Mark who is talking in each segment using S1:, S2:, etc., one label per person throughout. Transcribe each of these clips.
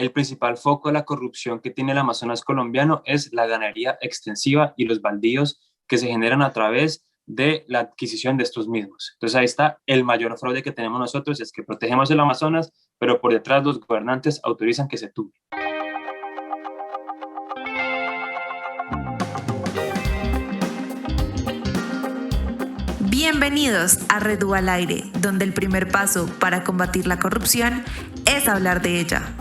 S1: el principal foco de la corrupción que tiene el Amazonas colombiano es la ganadería extensiva y los baldíos que se generan a través de la adquisición de estos mismos. Entonces ahí está el mayor fraude que tenemos nosotros, es que protegemos el Amazonas, pero por detrás los gobernantes autorizan que se tumbe.
S2: Bienvenidos a Redu al Aire, donde el primer paso para combatir la corrupción es hablar de ella.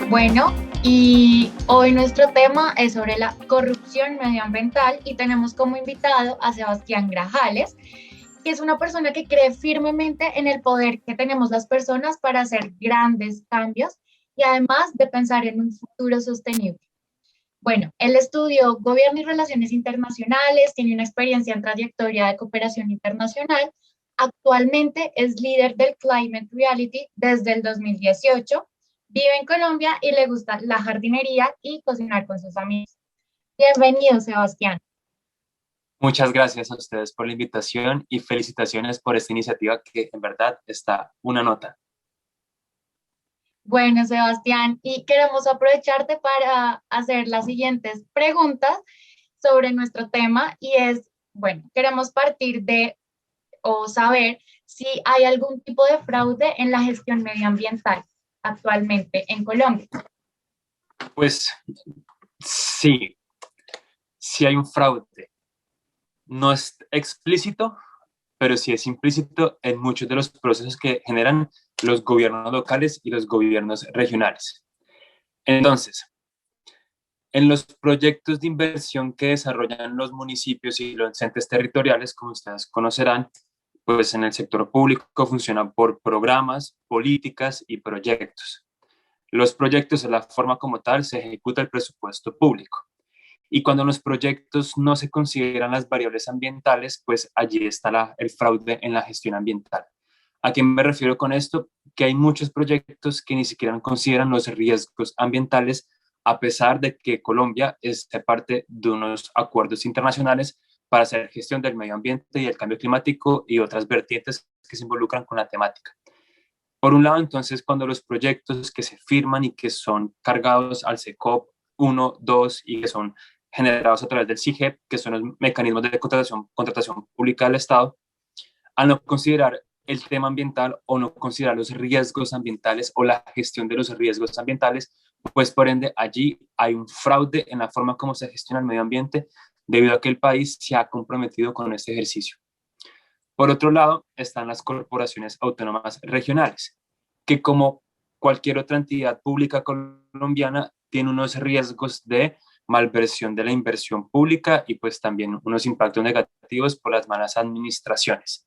S3: Bueno, y hoy nuestro tema es sobre la corrupción medioambiental y tenemos como invitado a Sebastián Grajales, que es una persona que cree firmemente en el poder que tenemos las personas para hacer grandes cambios y además de pensar en un futuro sostenible. Bueno, él estudió Gobierno y Relaciones Internacionales, tiene una experiencia en trayectoria de cooperación internacional. Actualmente es líder del Climate Reality desde el 2018. Vive en Colombia y le gusta la jardinería y cocinar con sus amigos. Bienvenido, Sebastián.
S1: Muchas gracias a ustedes por la invitación y felicitaciones por esta iniciativa que en verdad está una nota.
S3: Bueno, Sebastián, y queremos aprovecharte para hacer las siguientes preguntas sobre nuestro tema y es, bueno, queremos partir de o saber si hay algún tipo de fraude en la gestión medioambiental actualmente en Colombia.
S1: Pues sí, sí hay un fraude. No es explícito, pero sí es implícito en muchos de los procesos que generan los gobiernos locales y los gobiernos regionales. Entonces, en los proyectos de inversión que desarrollan los municipios y los entes territoriales, como ustedes conocerán, pues en el sector público funcionan por programas, políticas y proyectos. Los proyectos, en la forma como tal, se ejecuta el presupuesto público. Y cuando los proyectos no se consideran las variables ambientales, pues allí está el fraude en la gestión ambiental. ¿A qué me refiero con esto? Que hay muchos proyectos que ni siquiera consideran los riesgos ambientales, a pesar de que Colombia es parte de unos acuerdos internacionales para hacer gestión del medio ambiente y el cambio climático y otras vertientes que se involucran con la temática. Por un lado, entonces, cuando los proyectos que se firman y que son cargados al SECOP 1, 2 y que son generados a través del CIGEP, que son los mecanismos de contratación pública del Estado, al no considerar el tema ambiental o no considerar los riesgos ambientales o la gestión de los riesgos ambientales, pues por ende allí hay un fraude en la forma como se gestiona el medio ambiente debido a que el país se ha comprometido con este ejercicio. Por otro lado, están las corporaciones autónomas regionales, que como cualquier otra entidad pública colombiana, tiene unos riesgos de malversión de la inversión pública y pues también unos impactos negativos por las malas administraciones.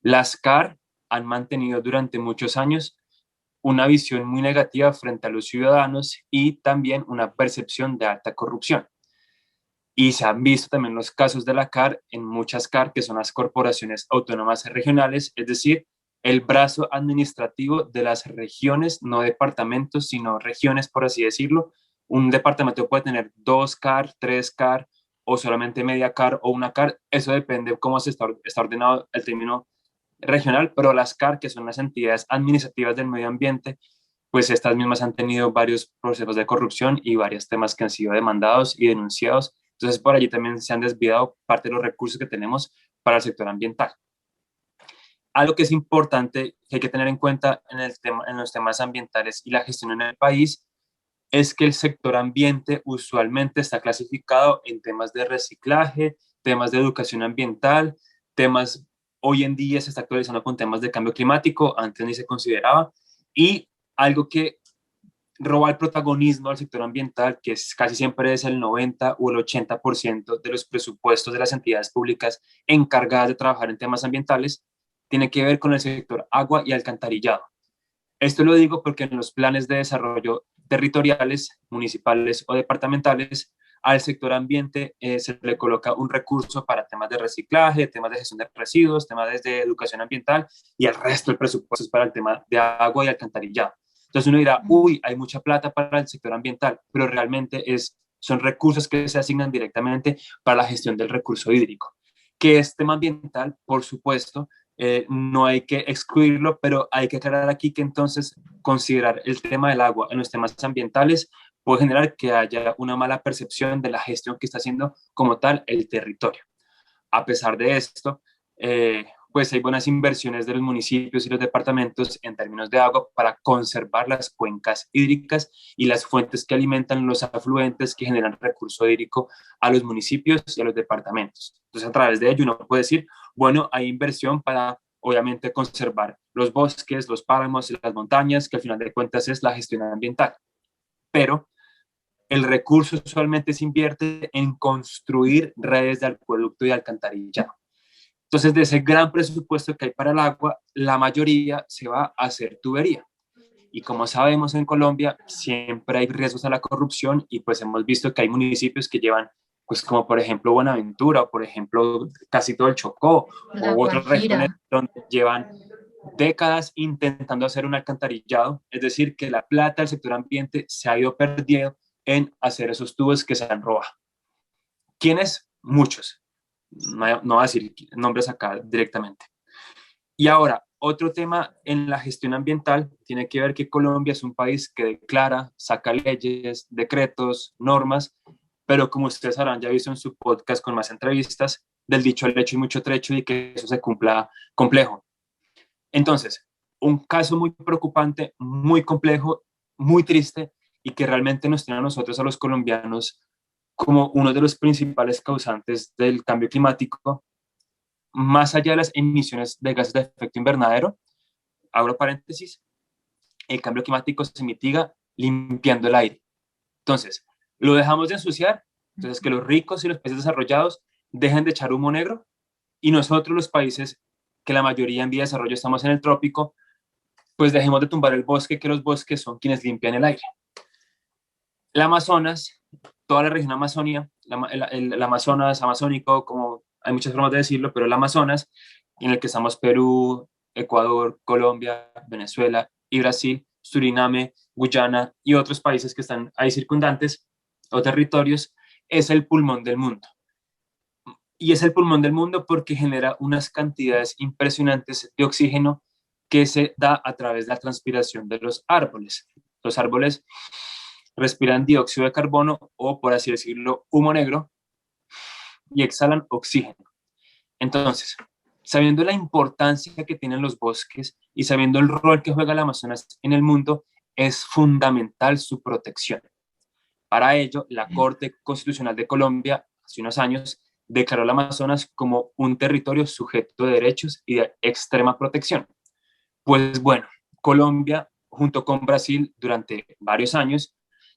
S1: Las CAR han mantenido durante muchos años una visión muy negativa frente a los ciudadanos y también una percepción de alta corrupción. Y se han visto también los casos de la CAR en muchas CAR, que son las corporaciones autónomas regionales, es decir, el brazo administrativo de las regiones, no departamentos, sino regiones, por así decirlo. Un departamento puede tener 2 CAR, 3 CAR, o solamente media CAR o una CAR. Eso depende de cómo está ordenado el término regional, pero las CAR, que son las entidades administrativas del medio ambiente, pues estas mismas han tenido varios procesos de corrupción y varios temas que han sido demandados y denunciados. Entonces, por allí también se han desviado parte de los recursos que tenemos para el sector ambiental. Algo que es importante, que hay que tener en cuenta en los temas ambientales y la gestión en el país, es que el sector ambiente usualmente está clasificado en temas de reciclaje, temas de educación ambiental, temas, hoy en día se está actualizando con temas de cambio climático, antes ni se consideraba, y algo que roba el protagonismo al sector ambiental, que es, casi siempre es el 90 o el 80% de los presupuestos de las entidades públicas encargadas de trabajar en temas ambientales, tiene que ver con el sector agua y alcantarillado. Esto lo digo porque en los planes de desarrollo territoriales, municipales o departamentales, al sector ambiente se le coloca un recurso para temas de reciclaje, temas de gestión de residuos, temas de educación ambiental y el resto del presupuesto es para el tema de agua y alcantarillado. Entonces uno dirá, uy, hay mucha plata para el sector ambiental, pero realmente son recursos que se asignan directamente para la gestión del recurso hídrico, que es tema ambiental, por supuesto, no hay que excluirlo, pero hay que aclarar aquí que entonces considerar el tema del agua en los temas ambientales puede generar que haya una mala percepción de la gestión que está haciendo como tal el territorio. A pesar de esto, pues hay buenas inversiones de los municipios y los departamentos en términos de agua para conservar las cuencas hídricas y las fuentes que alimentan los afluentes que generan recurso hídrico a los municipios y a los departamentos. Entonces, a través de ello uno puede decir, bueno, hay inversión para, obviamente, conservar los bosques, los páramos y las montañas, que al final de cuentas es la gestión ambiental. Pero el recurso usualmente se invierte en construir redes de acueducto y alcantarillado. Entonces, de ese gran presupuesto que hay para el agua, la mayoría se va a hacer tubería. Y como sabemos, en Colombia siempre hay riesgos a la corrupción y pues hemos visto que hay municipios que llevan, pues como por ejemplo Buenaventura o por ejemplo casi todo el Chocó
S3: La
S1: u otras regiones
S3: Guajira.
S1: donde llevan décadas intentando hacer un alcantarillado, es decir, que la plata del sector ambiente se ha ido perdiendo en hacer esos tubos que se han robado. ¿Quiénes? Muchos. No voy a decir nombres acá directamente. Y ahora, otro tema en la gestión ambiental tiene que ver que Colombia es un país que declara, saca leyes, decretos, normas, pero como ustedes habrán ya visto en su podcast con más entrevistas, del dicho al hecho y mucho trecho y que eso se cumpla complejo. Entonces, un caso muy preocupante, muy complejo, muy triste y que realmente nos tiene a nosotros, a los colombianos, como uno de los principales causantes del cambio climático, más allá de las emisiones de gases de efecto invernadero, abro paréntesis, el cambio climático se mitiga limpiando el aire. Entonces, lo dejamos de ensuciar, entonces que los ricos y los países desarrollados dejen de echar humo negro y nosotros los países que la mayoría en vía de desarrollo estamos en el trópico, pues dejemos de tumbar el bosque, que los bosques son quienes limpian el aire. El Amazonas, toda la región Amazonia, el Amazonas amazónico, como hay muchas formas de decirlo, pero el Amazonas, en el que estamos Perú, Ecuador, Colombia, Venezuela y Brasil, Suriname, Guyana y otros países que están ahí circundantes o territorios, es el pulmón del mundo. Y es el pulmón del mundo porque genera unas cantidades impresionantes de oxígeno que se da a través de la transpiración de los árboles. Los árboles respiran dióxido de carbono o, por así decirlo, humo negro y exhalan oxígeno. Entonces, sabiendo la importancia que tienen los bosques y sabiendo el rol que juega el Amazonas en el mundo, es fundamental su protección. Para ello, la Corte Constitucional de Colombia, hace unos años, declaró el Amazonas como un territorio sujeto de derechos y de extrema protección. Pues bueno, Colombia, junto con Brasil, durante varios años,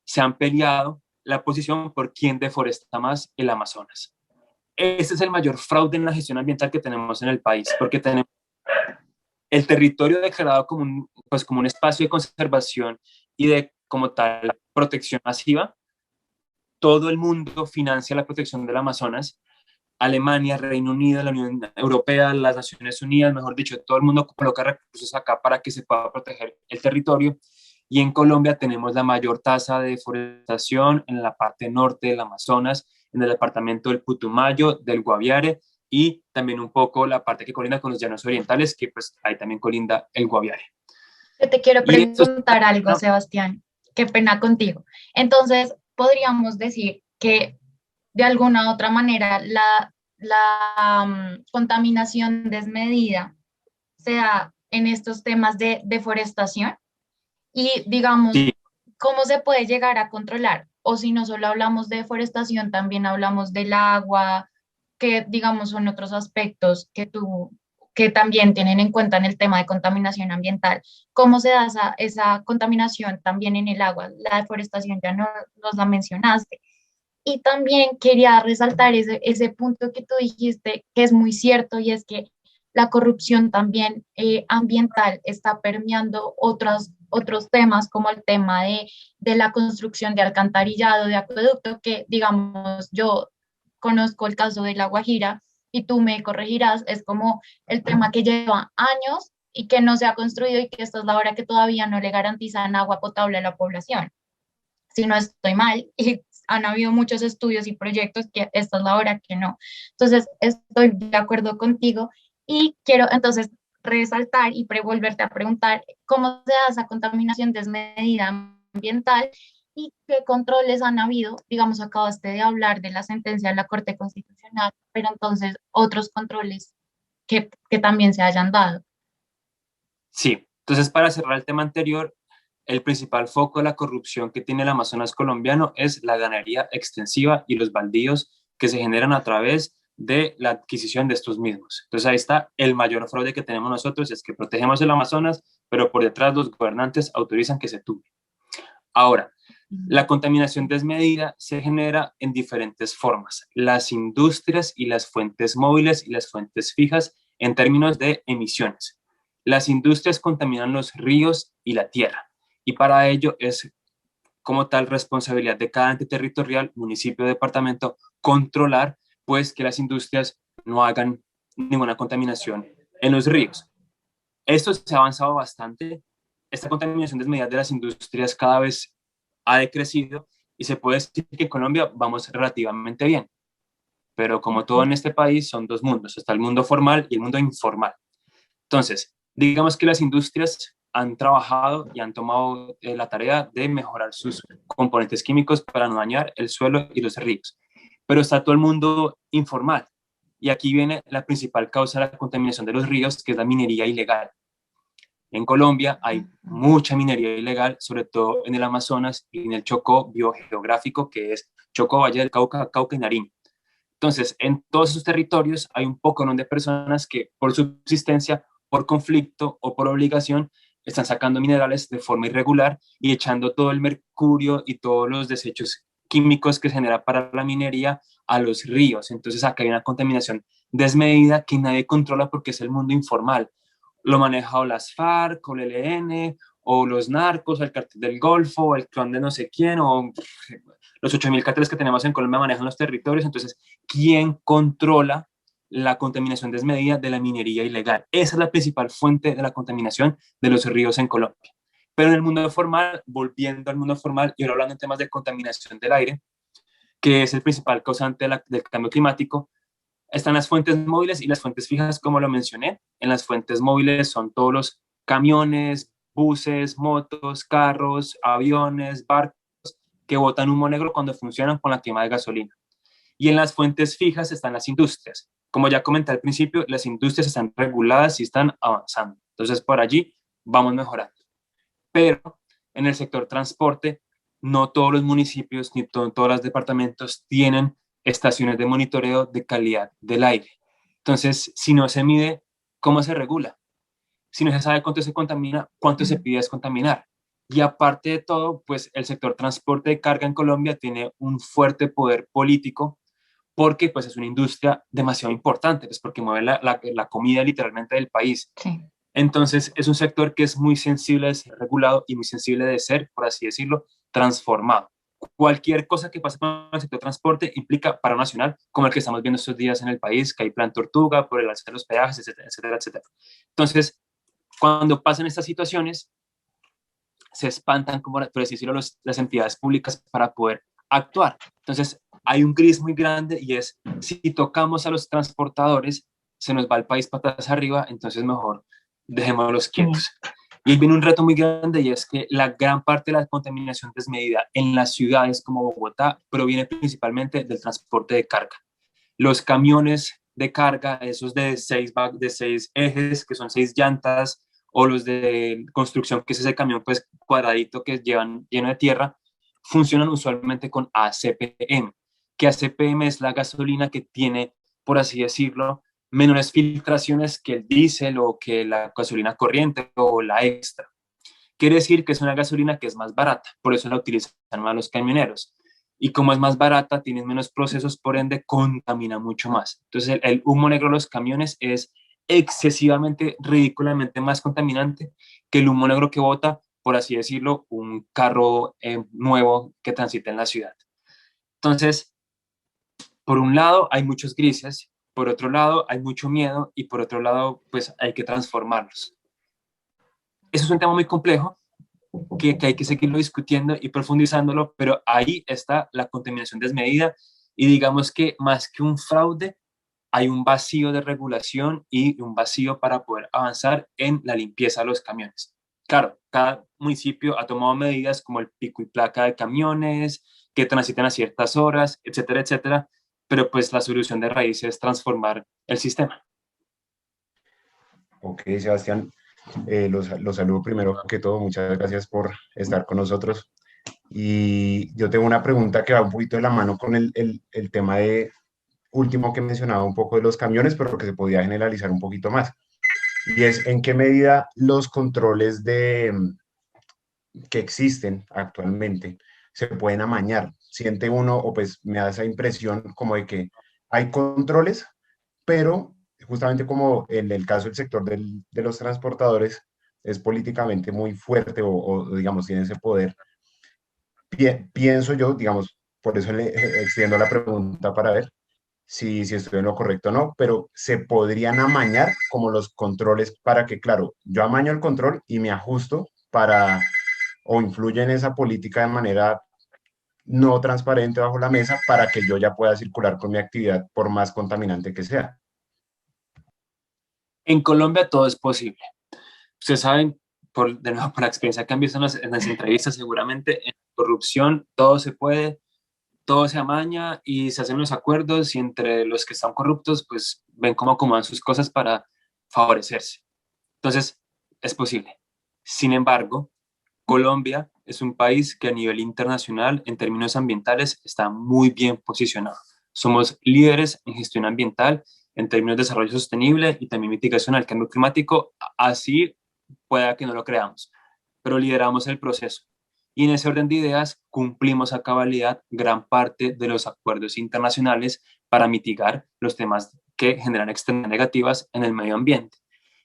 S1: se han peleado la posición por quién deforesta más el Amazonas. Este es el mayor fraude en la gestión ambiental que tenemos en el país, porque tenemos el territorio declarado como como un espacio de conservación y de, como tal, protección masiva. Todo el mundo financia la protección del Amazonas. Alemania, Reino Unido, la Unión Europea, las Naciones Unidas, mejor dicho, todo el mundo coloca recursos acá para que se pueda proteger el territorio. Y en Colombia tenemos la mayor tasa de deforestación en la parte norte del Amazonas, en el departamento del Putumayo, del Guaviare y también un poco la parte que colinda con los llanos orientales, que pues ahí también colinda el Guaviare.
S3: Yo te quiero
S1: Y esto
S3: preguntar algo, Sebastián. Qué pena contigo. Entonces, podríamos decir que de alguna u otra manera la contaminación desmedida se da en estos temas de deforestación y digamos,
S1: sí,
S3: ¿cómo se puede llegar a controlar? O si no solo hablamos de deforestación, también hablamos del agua, que digamos son otros aspectos que también tienen en cuenta en el tema de contaminación ambiental. ¿Cómo se da esa contaminación también en el agua? La deforestación ya no nos la mencionaste. Y también quería resaltar ese punto que tú dijiste, que es muy cierto, y es que la corrupción también ambiental está permeando otros temas, como el tema de la construcción de alcantarillado, de acueducto, que digamos, yo conozco el caso de La Guajira y tú me corregirás, es como el tema que lleva años y que no se ha construido y que esta es la hora que todavía no le garantizan agua potable a la población. Si no estoy mal, y han habido muchos estudios y proyectos que esta es la hora que no. Entonces, estoy de acuerdo contigo Y quiero entonces resaltar y volverte a preguntar cómo se da esa contaminación desmedida ambiental y qué controles han habido. Digamos, acabaste de hablar de la sentencia de la Corte Constitucional, pero entonces otros controles que también se hayan dado.
S1: Sí, entonces para cerrar el tema anterior, el principal foco de la corrupción que tiene el Amazonas colombiano es la ganadería extensiva y los baldíos que se generan a través de la adquisición de estos mismos. Entonces ahí está el mayor fraude que tenemos nosotros, es que protegemos el Amazonas, pero por detrás los gobernantes autorizan que se tumbe. Ahora, la contaminación desmedida se genera en diferentes formas. Las industrias y las fuentes móviles y las fuentes fijas en términos de emisiones. Las industrias contaminan los ríos y la tierra, y para ello es como tal responsabilidad de cada ente territorial, municipio, departamento, controlar pues que las industrias no hagan ninguna contaminación en los ríos. Esto se ha avanzado bastante. Esta contaminación desmedida de las industrias cada vez ha decrecido y se puede decir que en Colombia vamos relativamente bien. Pero como todo en este país son dos mundos, está el mundo formal y el mundo informal. Entonces, digamos que las industrias han trabajado y han tomado la tarea de mejorar sus componentes químicos para no dañar el suelo y los ríos. Pero está todo el mundo informal. Y aquí viene la principal causa de la contaminación de los ríos, que es la minería ilegal. En Colombia hay mucha minería ilegal, sobre todo en el Amazonas y en el Chocó biogeográfico, que es Chocó, Valle del Cauca, Cauca y Nariño. Entonces, en todos esos territorios hay un poco de personas que por subsistencia, por conflicto o por obligación están sacando minerales de forma irregular y echando todo el mercurio y todos los desechos químicos que se genera para la minería a los ríos. Entonces acá hay una contaminación desmedida que nadie controla porque es el mundo informal. Lo maneja o las FARC, o el ELN, o los narcos, o el cartel del Golfo, o el clan de no sé quién, o los 8.000 carteles que tenemos en Colombia manejan los territorios. Entonces, ¿quién controla la contaminación desmedida de la minería ilegal? Esa es la principal fuente de la contaminación de los ríos en Colombia. Pero en el mundo formal, volviendo al mundo formal y ahora hablando en temas de contaminación del aire, que es el principal causante del cambio climático, están las fuentes móviles y las fuentes fijas, como lo mencioné. En las fuentes móviles son todos los camiones, buses, motos, carros, aviones, barcos que botan humo negro cuando funcionan con la quema de gasolina. Y en las fuentes fijas están las industrias. Como ya comenté al principio, las industrias están reguladas y están avanzando. Entonces, por allí vamos mejorando. Pero en el sector transporte, no todos los municipios ni todos los departamentos tienen estaciones de monitoreo de calidad del aire. Entonces, si no se mide, ¿cómo se regula? Si no se sabe cuánto se contamina, ¿cuánto se pide descontaminar? Y aparte de todo, pues el sector transporte de carga en Colombia tiene un fuerte poder político porque pues es una industria demasiado importante, pues porque mueve la comida literalmente del país.
S3: Sí.
S1: Entonces es un sector que es muy sensible de ser regulado y muy sensible de ser, por así decirlo, transformado. Cualquier cosa que pase con el sector transporte implica paro nacional, como el que estamos viendo estos días en el país, que hay plan Tortuga por el alza de los peajes, etcétera, etcétera, etcétera. Entonces, cuando pasan estas situaciones, se espantan, como por así decirlo, las entidades públicas para poder actuar. Entonces, hay un gris muy grande y es, si tocamos a los transportadores, se nos va el país patas arriba, entonces mejor dejémoslos quietos. Y viene un reto muy grande y es que la gran parte de la contaminación desmedida en las ciudades como Bogotá proviene principalmente del transporte de carga. Los camiones de carga, esos de seis ejes, que son 6 llantas, o los de construcción, que es ese camión pues cuadradito que llevan lleno de tierra, funcionan usualmente con ACPM, que ACPM es la gasolina que tiene, por así decirlo, menores filtraciones que el diésel o que la gasolina corriente o la extra. Quiere decir que es una gasolina que es más barata, por eso la utilizan más los camioneros. Y como es más barata, tiene menos procesos, por ende contamina mucho más. Entonces el humo negro de los camiones es excesivamente, ridículamente más contaminante que el humo negro que bota, por así decirlo, un carro nuevo que transita en la ciudad. Entonces, por un lado hay muchos grises, por otro lado hay mucho miedo y por otro lado pues hay que transformarlos. Eso es un tema muy complejo que hay que seguirlo discutiendo y profundizándolo, pero ahí está la contaminación desmedida y digamos que más que un fraude, hay un vacío de regulación y un vacío para poder avanzar en la limpieza de los camiones. Claro, cada municipio ha tomado medidas como el pico y placa de camiones, que transitan a ciertas horas, etcétera, etcétera, pero pues la solución de raíz es transformar el sistema.
S4: Ok, Sebastián, los saludo primero que todo. Muchas gracias por estar con nosotros. Y yo tengo una pregunta que va un poquito de la mano con el tema de último que mencionaba un poco de los camiones, pero que se podía generalizar un poquito más. Y es en qué medida los controles que existen actualmente se pueden amañar. Siente uno, o pues me da esa impresión como de que hay controles, pero justamente como en el caso del sector de los transportadores es políticamente muy fuerte o digamos tiene ese poder, pienso yo, digamos, por eso le extiendo la pregunta para ver si estoy en lo correcto o no, pero se podrían amañar como los controles para que, claro, yo amaño el control y me ajusto para o influye en esa política de manera no transparente bajo la mesa para que yo ya pueda circular con mi actividad por más contaminante que sea.
S1: En Colombia todo es posible. Ustedes saben, de nuevo, por la experiencia que han visto en las entrevistas, seguramente en corrupción todo se puede, todo se amaña y se hacen los acuerdos y entre los que están corruptos, pues ven cómo acomodan sus cosas para favorecerse. Entonces, es posible. Sin embargo, Colombia es un país que a nivel internacional, en términos ambientales, está muy bien posicionado. Somos líderes en gestión ambiental, en términos de desarrollo sostenible y también mitigación al cambio climático, así pueda que no lo creamos, pero lideramos el proceso. Y en ese orden de ideas cumplimos a cabalidad gran parte de los acuerdos internacionales para mitigar los temas que generan externalidades negativas en el medio ambiente.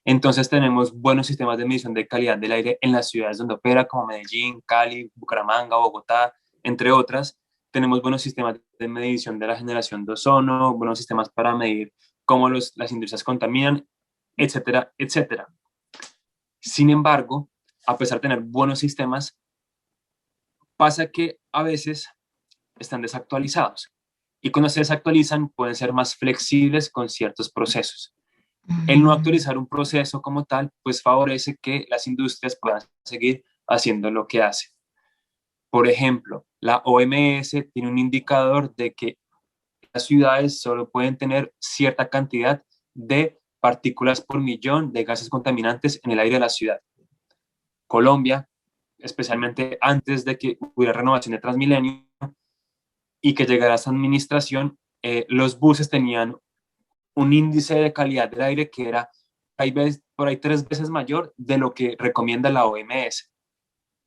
S1: Entonces tenemos buenos sistemas de medición de calidad del aire en las ciudades donde opera, como Medellín, Cali, Bucaramanga, Bogotá, entre otras. Tenemos buenos sistemas de medición de la generación de ozono, buenos sistemas para medir cómo las industrias contaminan, etcétera, etcétera. Sin embargo, a pesar de tener buenos sistemas, pasa que a veces están desactualizados. Y cuando se desactualizan, pueden ser más flexibles con ciertos procesos. El no actualizar un proceso como tal, pues favorece que las industrias puedan seguir haciendo lo que hacen. Por ejemplo, la OMS tiene un indicador de que las ciudades solo pueden tener cierta cantidad de partículas por millón de gases contaminantes en el aire de la ciudad. Colombia, especialmente antes de que hubiera renovación de Transmilenio y que llegara a esta administración, los buses tenían un índice de calidad del aire que era por ahí 3 veces mayor de lo que recomienda la OMS.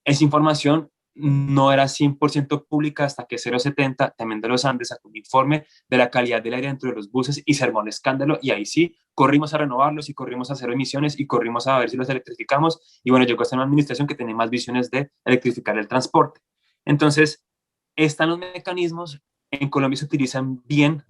S1: Esa información no era 100% pública hasta que 070, también de los Andes, sacó un informe de la calidad del aire dentro de los buses y se armó un escándalo y ahí sí, corrimos a renovarlos y corrimos a cero emisiones y corrimos a ver si los electrificamos y bueno, llegó a ser una administración que tiene más visiones de electrificar el transporte. Entonces, están los mecanismos, en Colombia se utilizan bien,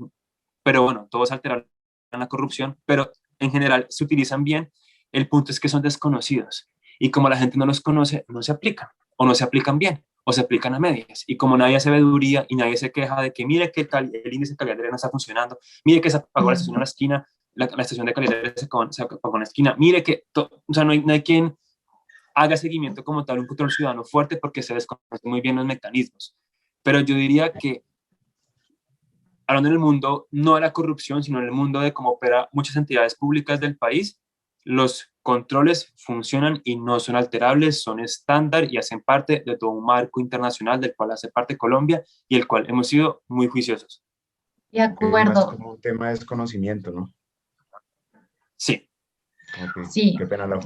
S1: pero bueno, todos alteran la corrupción, pero en general se utilizan bien. El punto es que son desconocidos y como la gente no los conoce, no se aplican o no se aplican bien o se aplican a medias. Y como nadie hace veeduría y nadie se queja de que mire que el índice de calidad del aire no está funcionando, mire que se apagó la estación en la esquina, la estación de calidad del aire se apagó en la esquina, mire que, o sea, no hay quien haga seguimiento como tal, un control ciudadano fuerte porque se desconocen muy bien los mecanismos. Pero yo diría que hablando en el mundo, no de la corrupción, sino en el mundo de cómo opera muchas entidades públicas del país, los controles funcionan y no son alterables, son estándar y hacen parte de todo un marco internacional del cual hace parte Colombia y el cual hemos sido muy juiciosos.
S3: De
S4: Es más
S3: acuerdo.
S4: como un tema de desconocimiento, ¿no?
S1: Sí.
S4: Okay.
S3: Sí.
S4: Qué pena, Laura.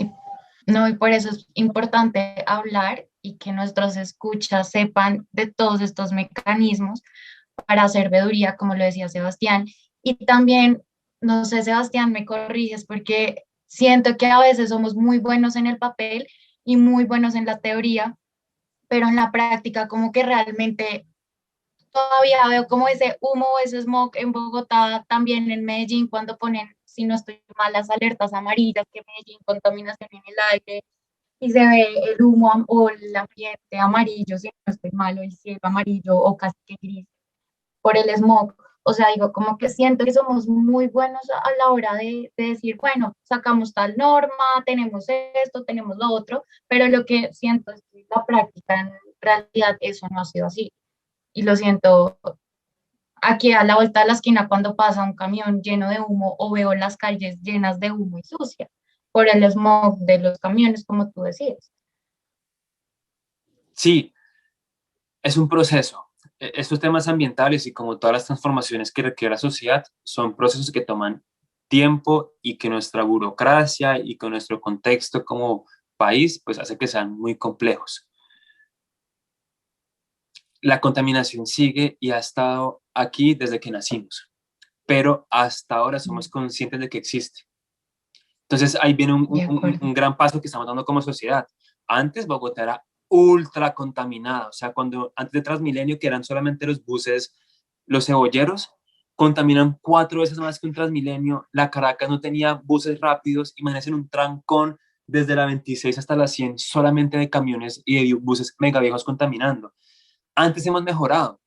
S3: No, y por eso es importante hablar y que nuestros escuchas sepan de todos estos mecanismos para hacer veeduría, como lo decía Sebastián. Y también, no sé, Sebastián, me corriges porque siento que a veces somos muy buenos en el papel y muy buenos en la teoría, pero en la práctica como que realmente todavía veo como ese humo, ese smog en Bogotá, también en Medellín, cuando ponen, si no estoy mal, las alertas amarillas, que Medellín, contaminación en el aire, y se ve el humo o el ambiente amarillo, si no estoy mal, o el cielo amarillo o casi que gris por el smog. O sea, digo, como que siento que somos muy buenos a la hora de decir, bueno, sacamos tal norma, tenemos esto, tenemos lo otro, pero lo que siento es que en la práctica, en realidad, eso no ha sido así. Y lo siento aquí a la vuelta de la esquina cuando pasa un camión lleno de humo o veo las calles llenas de humo y sucia por el smog de los camiones, como tú decías.
S1: Sí, es un proceso. Estos temas ambientales y como todas las transformaciones que requiere la sociedad son procesos que toman tiempo y que nuestra burocracia y con nuestro contexto como país pues hace que sean muy complejos. La contaminación sigue y ha estado aquí desde que nacimos, pero hasta ahora somos conscientes de que existe. Entonces ahí viene
S3: De acuerdo.
S1: un gran paso que estamos dando como sociedad. Antes Bogotá era ultra contaminada, o sea, cuando antes de Transmilenio, que eran solamente los buses, los cebolleros, contaminan 4 veces más que un Transmilenio. La Caracas no tenía buses rápidos, imagínense un trancón desde la 26 hasta la 100 solamente de camiones y de buses mega viejos contaminando. Antes hemos mejorado,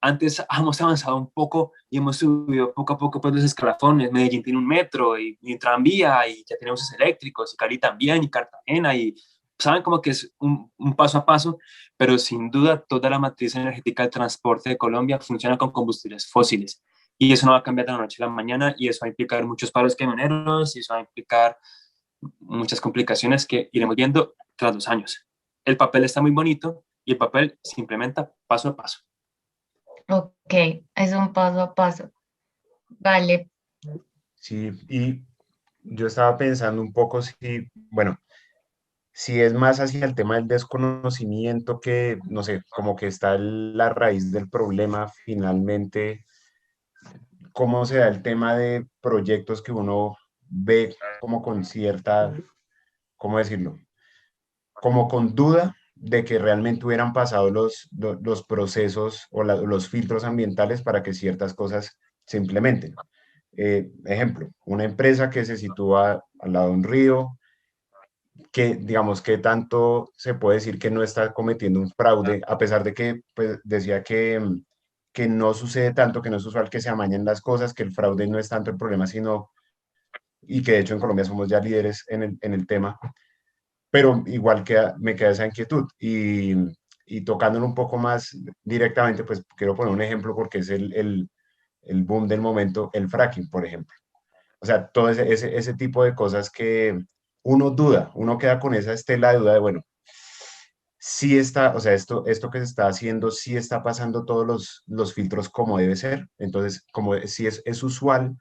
S1: antes hemos avanzado un poco y hemos subido poco a poco pues, los escalafones. Medellín tiene un metro y tranvía y ya tiene buses eléctricos y Cali también y Cartagena y saben como que es un paso a paso, pero sin duda toda la matriz energética del transporte de Colombia funciona con combustibles fósiles y eso no va a cambiar de la noche a la mañana y eso va a implicar muchos paros camioneros y eso va a implicar muchas complicaciones que iremos viendo tras los años. El papel está muy bonito y el papel se implementa paso a paso.
S3: Ok, es un paso a paso. Vale.
S4: Sí, y yo estaba pensando un poco si, bueno, si es más hacia el tema del desconocimiento que, no sé, como que está la raíz del problema finalmente, cómo se da el tema de proyectos que uno ve como con cierta, ¿cómo decirlo? Como con duda de que realmente hubieran pasado los procesos o los filtros ambientales para que ciertas cosas se implementen. Ejemplo, una empresa que se sitúa al lado de un río, que digamos que tanto se puede decir que no está cometiendo un fraude, a pesar de que pues, decía que no sucede tanto, que no es usual que se amañen las cosas, que el fraude no es tanto el problema, sino, y que de hecho en Colombia somos ya líderes en el tema, pero igual me queda esa inquietud. Y tocándolo un poco más directamente, pues quiero poner un ejemplo porque es el boom del momento, el fracking, por ejemplo. O sea, todo ese tipo de cosas que uno duda, uno queda con esa estela de duda de, bueno, sí está, o sea, esto que se está haciendo, sí está pasando todos los filtros como debe ser. Entonces, como si es usual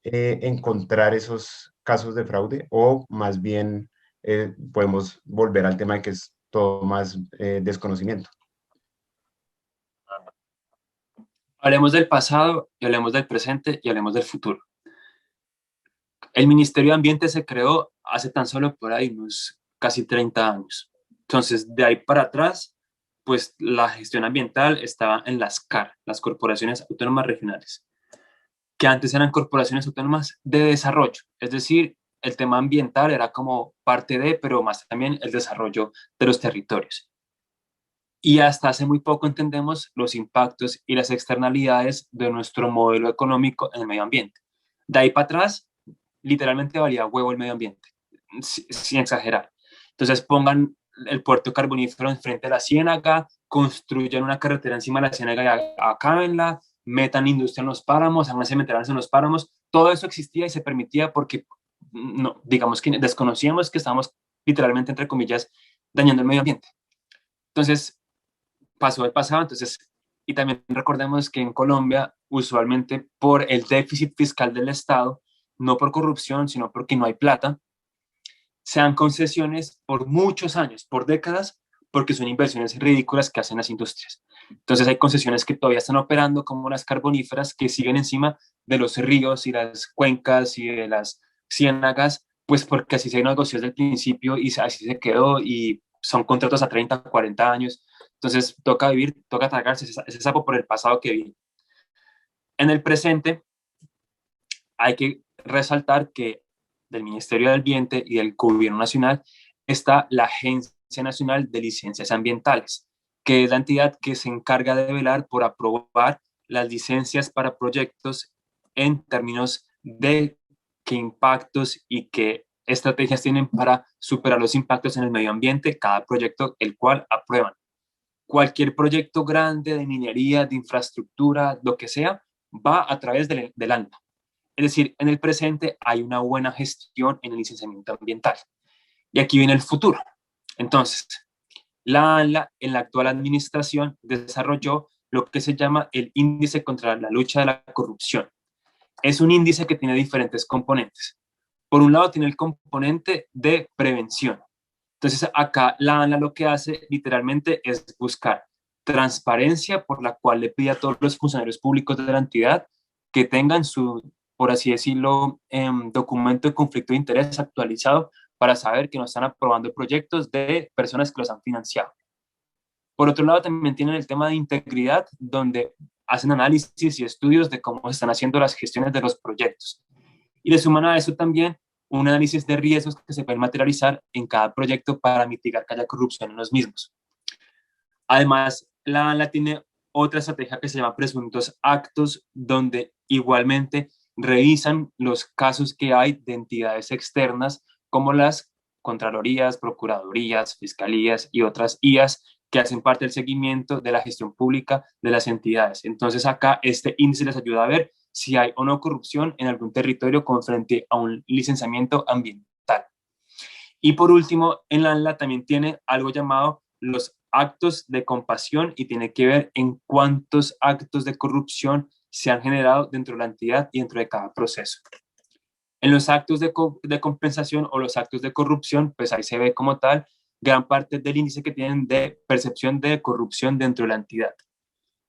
S4: encontrar esos casos de fraude o más bien podemos volver al tema de que es todo más desconocimiento.
S1: Hablemos del pasado y hablemos del presente y hablemos del futuro. El Ministerio de Ambiente se creó hace tan solo por ahí unos casi 30 años. Entonces, de ahí para atrás, pues la gestión ambiental estaba en las CAR, las Corporaciones Autónomas Regionales, que antes eran corporaciones autónomas de desarrollo. Es decir, el tema ambiental era como parte de, pero más también el desarrollo de los territorios. Y hasta hace muy poco entendemos los impactos y las externalidades de nuestro modelo económico en el medio ambiente. De ahí para atrás, literalmente valía huevo el medio ambiente, sin exagerar. Entonces pongan el puerto carbonífero enfrente de la ciénaga, construyan una carretera encima de la ciénaga y acábenla, metan industria en los páramos, hagan cementerios en los páramos. Todo eso existía y se permitía porque, no, digamos que desconocíamos que estábamos literalmente, entre comillas, dañando el medio ambiente. Entonces, pasó el pasado, entonces, y también recordemos que en Colombia, usualmente por el déficit fiscal del Estado, no por corrupción, sino porque no hay plata, se dan concesiones por muchos años, por décadas, porque son inversiones ridículas que hacen las industrias. Entonces hay concesiones que todavía están operando como las carboníferas que siguen encima de los ríos y las cuencas y de las ciénagas, pues porque así se negoció desde el principio y así se quedó y son contratos a 30, 40 años. Entonces toca vivir, toca tragarse ese sapo por el pasado que viene. En el presente hay que resaltar que del Ministerio del Ambiente y del Gobierno Nacional está la Agencia Nacional de Licencias Ambientales, que es la entidad que se encarga de velar por aprobar las licencias para proyectos en términos de qué impactos y qué estrategias tienen para superar los impactos en el medio ambiente cada proyecto el cual aprueban. Cualquier proyecto grande de minería, de infraestructura, lo que sea, va a través del ANLA. Es decir, en el presente hay una buena gestión en el licenciamiento ambiental. Y aquí viene el futuro. Entonces, la ANLA en la actual administración desarrolló lo que se llama el Índice contra la Lucha de la Corrupción. Es un índice que tiene diferentes componentes. Por un lado tiene el componente de prevención. Entonces acá la ANLA lo que hace literalmente es buscar transparencia por la cual le pide a todos los funcionarios públicos de la entidad que tengan su, por así decirlo, documento de conflicto de interés actualizado para saber que no están aprobando proyectos de personas que los han financiado. Por otro lado, también tienen el tema de integridad, donde hacen análisis y estudios de cómo se están haciendo las gestiones de los proyectos. Y le suman a eso también un análisis de riesgos que se pueden materializar en cada proyecto para mitigar que haya corrupción en los mismos. Además, la ANLA tiene otra estrategia que se llama presuntos actos, donde igualmente revisan los casos que hay de entidades externas como las contralorías, procuradurías, fiscalías y otras IAS que hacen parte del seguimiento de la gestión pública de las entidades. Entonces acá este índice les ayuda a ver si hay o no corrupción en algún territorio con frente a un licenciamiento ambiental. Y por último, en la ANLA también tiene algo llamado los actos de compasión y tiene que ver en cuántos actos de corrupción se han generado dentro de la entidad y dentro de cada proceso. En los actos de compensación o los actos de corrupción, pues ahí se ve como tal gran parte del índice que tienen de percepción de corrupción dentro de la entidad.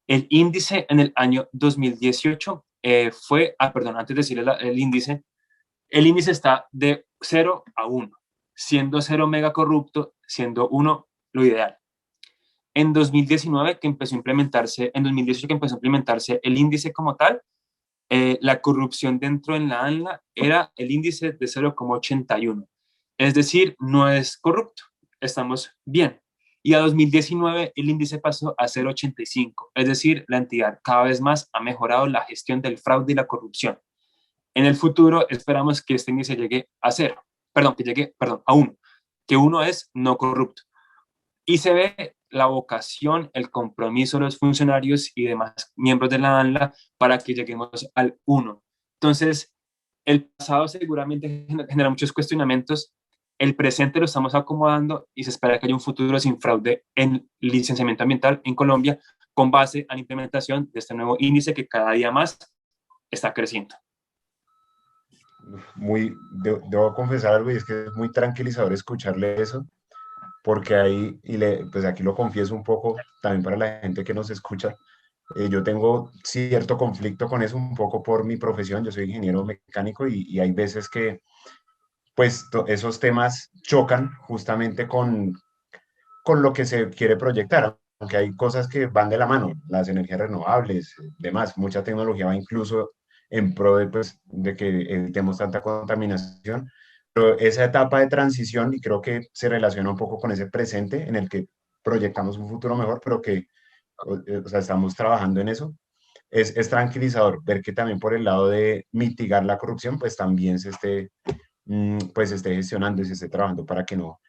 S1: El índice en el año 2018 fue, antes de decirle el índice está de 0 a 1, siendo 0 mega corrupto, siendo 1 lo ideal. En 2019, que empezó a implementarse, en 2018 que empezó a implementarse el índice como tal, la corrupción dentro en la ANLA era el índice de 0,81. Es decir, no es corrupto, estamos bien. Y a 2019 el índice pasó a 0,85. Es decir, la entidad cada vez más ha mejorado la gestión del fraude y la corrupción. En el futuro esperamos que este índice llegue a 0, a 1, que 1 es no corrupto. Y se ve la vocación, el compromiso de los funcionarios y demás miembros de la ANLA para que lleguemos al 1. Entonces, el pasado seguramente genera muchos cuestionamientos, el presente lo estamos acomodando y se espera que haya un futuro sin fraude en licenciamiento ambiental en Colombia con base a la implementación de este nuevo índice que cada día más está creciendo.
S4: Debo confesar algo y es que es muy tranquilizador escucharle eso, porque ahí, pues aquí lo confieso un poco también para la gente que nos escucha, yo tengo cierto conflicto con eso un poco por mi profesión, yo soy ingeniero mecánico y hay veces que pues esos temas chocan justamente con lo que se quiere proyectar, aunque hay cosas que van de la mano, las energías renovables, demás, mucha tecnología va incluso en pro de, pues, de que evitemos tanta contaminación, pero esa etapa de transición, y creo que se relaciona un poco con ese presente en el que proyectamos un futuro mejor, pero que o sea, estamos trabajando en eso, es tranquilizador ver que también por el lado de mitigar la corrupción, pues también pues esté gestionando y se esté trabajando para que no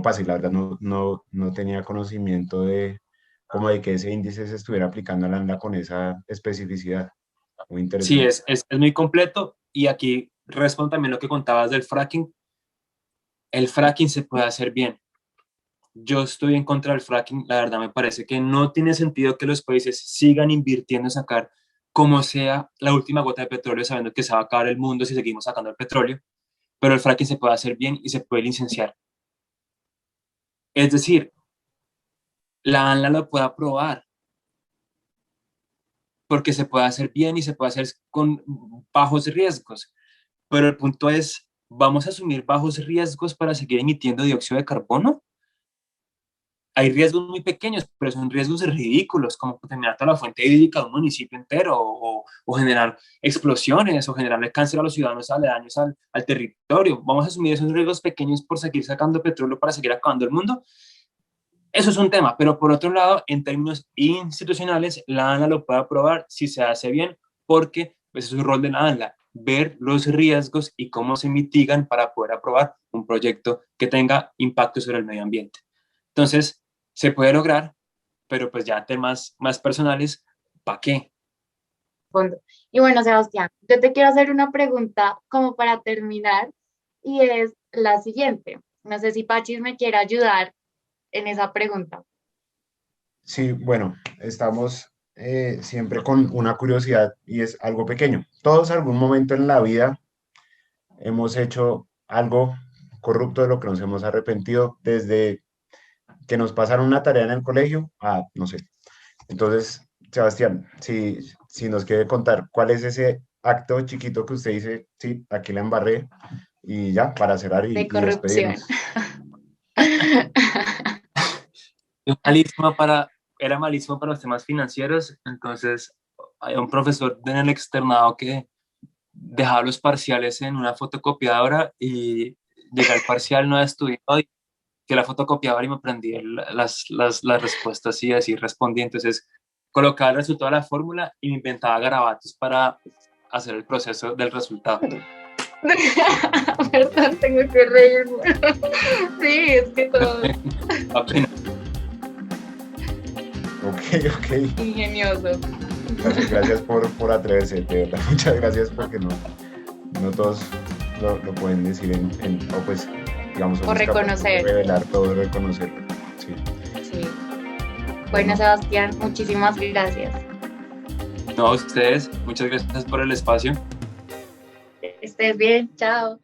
S4: pase. La verdad no tenía conocimiento de como de que ese índice se estuviera aplicando a la ANLA con esa especificidad. Muy interesante.
S1: Sí, es muy completo y aquí respondo también lo que contabas del fracking. El fracking se puede hacer bien. Yo estoy en contra del fracking, la verdad me parece que no tiene sentido que los países sigan invirtiendo en sacar como sea la última gota de petróleo sabiendo que se va a acabar el mundo si seguimos sacando el petróleo, pero el fracking se puede hacer bien y se puede licenciar. Es decir, la ANLA lo puede aprobar porque se puede hacer bien y se puede hacer con bajos riesgos, pero el punto es, ¿vamos a asumir bajos riesgos para seguir emitiendo dióxido de carbono? Hay riesgos muy pequeños, pero son riesgos ridículos, como contaminar toda la fuente hídrica de un municipio entero, o generar explosiones, o generarle cáncer a los ciudadanos aledaños al territorio. ¿Vamos a asumir esos riesgos pequeños por seguir sacando petróleo para seguir acabando el mundo? Eso es un tema, pero por otro lado, en términos institucionales, la ANLA lo puede aprobar si se hace bien, porque ese es el rol de la ANLA, ver los riesgos y cómo se mitigan para poder aprobar un proyecto que tenga impacto sobre el medio ambiente. Entonces, se puede lograr, pero pues ya temas más personales, ¿para qué?
S3: Y bueno, Sebastián, yo te quiero hacer una pregunta como para terminar y es la siguiente. No sé si Pachis me quiere ayudar en esa pregunta.
S4: Sí, bueno, estamos siempre con una curiosidad y es algo pequeño. Todos algún momento en la vida hemos hecho algo corrupto de lo que nos hemos arrepentido, desde que nos pasaron una tarea en el colegio a, no sé. Entonces, Sebastián, si nos quiere contar cuál es ese acto chiquito que usted dice, sí, aquí la embarré, y ya, para cerrar
S3: De
S4: y
S3: corrupción.
S4: despedirnos.
S1: Era malísimo para los temas financieros, entonces hay un profesor en el externado que dejaba los parciales en una fotocopiadora y llegué al parcial no estudiado y que la fotocopiadora y me aprendí las respuestas y así respondí. Entonces colocaba el resultado de la fórmula y me inventaba garabatos para hacer el proceso del resultado.
S3: Perdón, tengo que reírme. Sí, es que todo.
S1: Apenas.
S4: Ok.
S3: Ingenioso.
S4: Gracias por atreverse, de verdad. Muchas gracias porque no todos lo pueden decir o pues, digamos,
S3: O reconocer.
S4: Revelar todo, reconocerlo. Sí.
S3: Sí. Bueno, Sebastián, muchísimas gracias.
S1: No, a ustedes, muchas gracias por el espacio.
S3: Estés bien, chao.